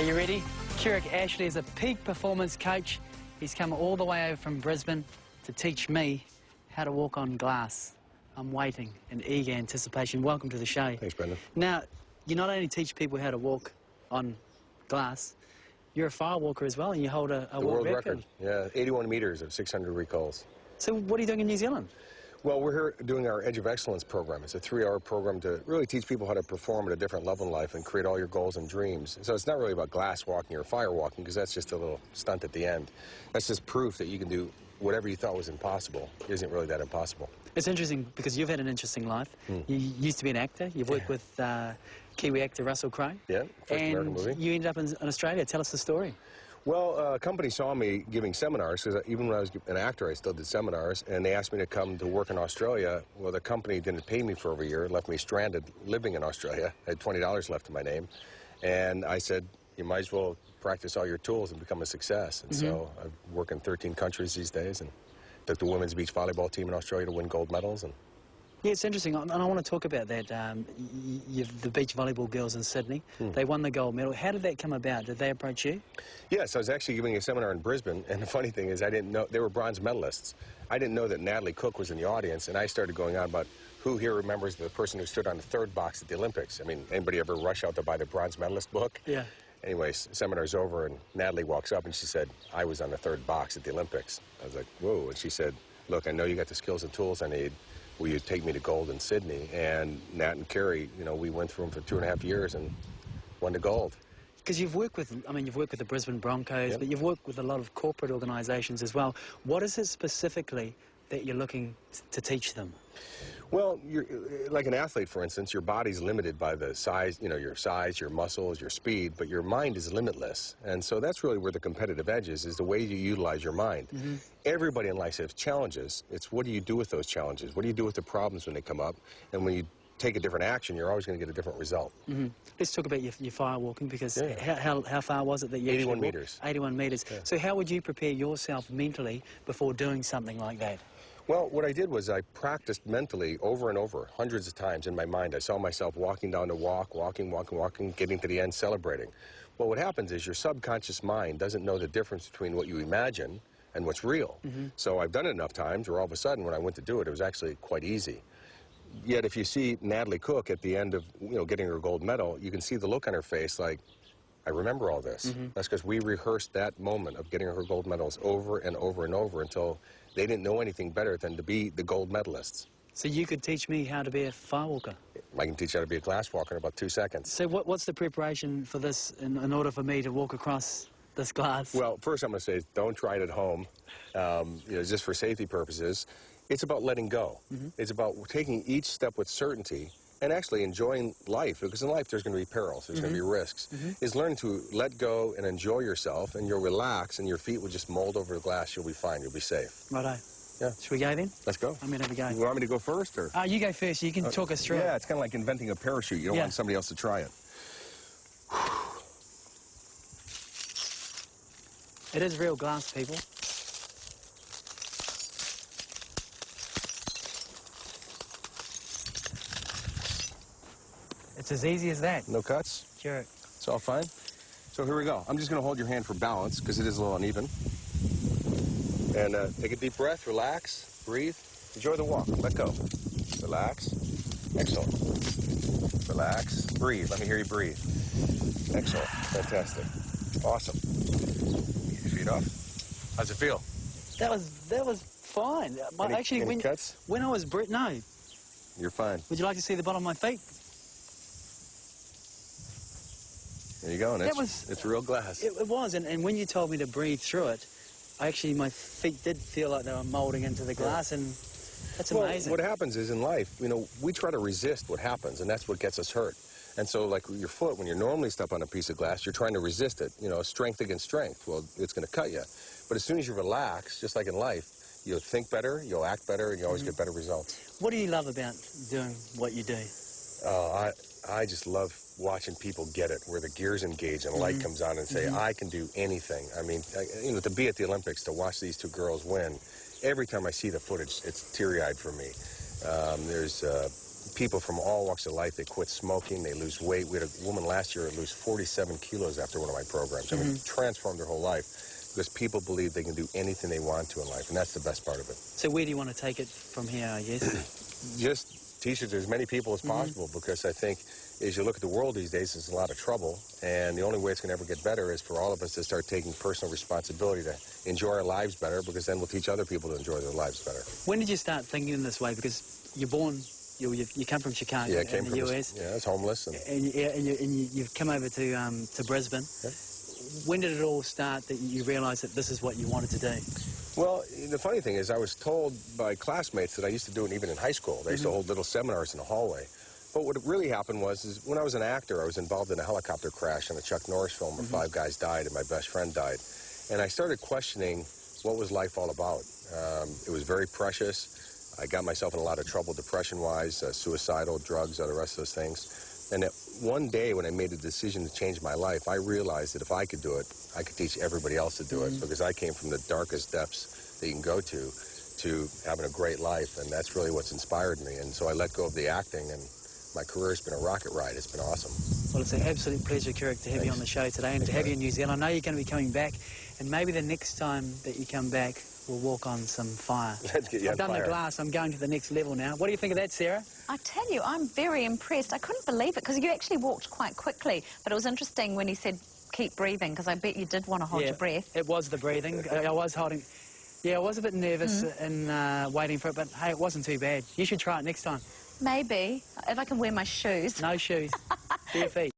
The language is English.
Are you ready? Kurek Ashley is a peak performance coach. He's come all the way over from Brisbane to teach me how to walk on glass. I'm waiting in eager anticipation. Welcome to the show. Thanks, Brendan. Now, you not only teach people how to walk on glass, you're a fire walker as well, and you hold a world record. Yeah, 81 meters of 600 recalls. So what are you doing in New Zealand? Well, we're here doing our Edge of Excellence program. It's a 3-hour program to really teach people how to perform at a different level in life and create all your goals and dreams. So it's not really about glass walking or fire walking, because that's just a little stunt at the end. That's just proof that you can do whatever you thought was impossible. It isn't really that impossible. It's interesting because you've had an interesting life. You used to be an actor. You've worked with Kiwi actor Russell Crowe. Yeah, first American movie. You ended up in Australia. Tell us the story. Well, a company saw me giving seminars, because even when I was an actor, I still did seminars, and they asked me to come to work in Australia. Well, the company didn't pay me for over a year, left me stranded living in Australia. I had $20 left in my name, and I said, you might as well practice all your tools and become a success. And so I work in 13 countries these days, and took the women's beach volleyball team in Australia to win gold medals. And yeah, it's interesting, and I want to talk about that. The beach volleyball girls in Sydney, they won the gold medal. How did that come about? Did they approach you? Yes, I was actually giving a seminar in Brisbane, and the funny thing is I didn't know, they were bronze medalists. I didn't know that Natalie Cook was in the audience, and I started going on about who here remembers the person who stood on the third box at the Olympics. I mean, anybody ever rush out to buy the bronze medalist book? Yeah. Anyways, seminar's over, and Natalie walks up, and she said, I was on the third box at the Olympics. I was like, whoa, and she said, look, I know you got the skills and tools I need. Will you take me to gold in Sydney? And Nat and Carrie, you know, we went through them for 2.5 years and won the gold. Because you've worked with, I mean, you've worked with the Brisbane Broncos, but you've worked with a lot of corporate organisations as well. What is it specifically that you're looking to teach them? Well, you're, like an athlete, for instance, your body's limited by the size, you know, your size, your muscles, your speed, but your mind is limitless. And so that's really where the competitive edge is the way you utilize your mind. Everybody in life has challenges. It's what do you do with those challenges? What do you do with the problems when they come up? And when you take a different action, you're always going to get a different result. Let's talk about your fire walking, because how far was it that you 81 meters. 81 meters. Yeah. So how would you prepare yourself mentally before doing something like that? Well, what I did was I practiced mentally over and over, hundreds of times in my mind. I saw myself walking down the walk, walking, getting to the end, celebrating. Well, what happens is your subconscious mind doesn't know the difference between what you imagine and what's real. So I've done it enough times where all of a sudden when I went to do it, it was actually quite easy. Yet if you see Natalie Cook at the end of, you know, getting her gold medal, you can see the look on her face like, I remember all this. That's because we rehearsed that moment of getting her gold medals over and over and over until they didn't know anything better than to be the gold medalists. So you could teach me how to be a fire walker? I can teach you how to be a glass walker in about 2 seconds. So what's the preparation for this in order for me to walk across this glass? Well, first I'm going to say don't try it at home, you know, just for safety purposes. It's about letting go. It's about taking each step with certainty and actually enjoying life, because in life there's going to be perils, there's going to be risks. Is learning to let go and enjoy yourself, and you'll relax, and your feet will just mold over the glass. You'll be fine. You'll be safe. Righto. Yeah. Should we go then? Let's go. I'm going to have a go. You want me to go first, or? You go first. You can talk us through it. Yeah, it's kind of like inventing a parachute. You don't want somebody else to try it. It is real glass, people. It's as easy as that. No cuts? Sure. It's all fine. So here we go. I'm just going to hold your hand for balance because it is a little uneven. And take a deep breath, relax, breathe, enjoy the walk. Let go. Relax. Excellent. Relax. Breathe. Let me hear you breathe. Excellent. Fantastic. Awesome. Get your feet off. How's it feel? That was fine. Any cuts? When I was no. You're fine. Would you like to see the bottom of my feet? There you go, and it's real glass. It was, and when you told me to breathe through it, my feet did feel like they were molding into the glass, and that's amazing. What happens is in life, you know, we try to resist what happens, and that's what gets us hurt. And so, like your foot, when you normally step on a piece of glass, you're trying to resist it, you know, strength against strength. Well, it's going to cut you. But as soon as you relax, just like in life, you'll think better, you'll act better, and you always get better results. What do you love about doing what you do? I just love watching people get it, where the gears engage and light comes on and say, I can do anything. I mean, you know, to be at the Olympics, to watch these two girls win, every time I see the footage, it's teary-eyed for me. There's people from all walks of life. They quit smoking, they lose weight. We had a woman last year lose 47 kilos after one of my programs. I mean, transformed her whole life because people believe they can do anything they want to in life, and that's the best part of it. So where do you want to take it from here, I guess? Just teach it to as many people as possible, because I think as you look at the world these days, there's a lot of trouble, and the only way it's going to ever get better is for all of us to start taking personal responsibility to enjoy our lives better, because then we'll teach other people to enjoy their lives better. When did you start thinking in this way? Because you're born, you come from Chicago, I came in the from US. I was homeless. You've come over to Brisbane. Yeah. When did it all start that you realised that this is what you wanted to do? Well, the funny thing is I was told by classmates that I used to do it even in high school. They used to hold little seminars in the hallway. But what really happened was when I was an actor, I was involved in a helicopter crash in a Chuck Norris film where 5 guys died and my best friend died. And I started questioning what was life all about. It was very precious. I got myself in a lot of trouble depression-wise, suicidal, drugs, all the rest of those things. And one day when I made the decision to change my life, I realized that if I could do it, I could teach everybody else to do it, because I came from the darkest depths that you can go to having a great life, and that's really what's inspired me. And so I let go of the acting, and my career's been a rocket ride. It's been awesome. Well, it's an absolute pleasure, Kurek, to have you on the show today and to have you in New Zealand. I know you're going to be coming back, and maybe the next time that you come back, we'll walk on some fire. Let's get you I've on done fire. the glass. I'm going to the next level now. What do you think of that, Sarah? I tell you, I'm very impressed. I couldn't believe it because you actually walked quite quickly, but it was interesting when he said keep breathing, because I bet you did want to hold your breath. It was the breathing. I was holding... Yeah, I was a bit nervous in waiting for it, but hey, it wasn't too bad. You should try it next time. Maybe, if I can wear my shoes. No shoes. Bare feet.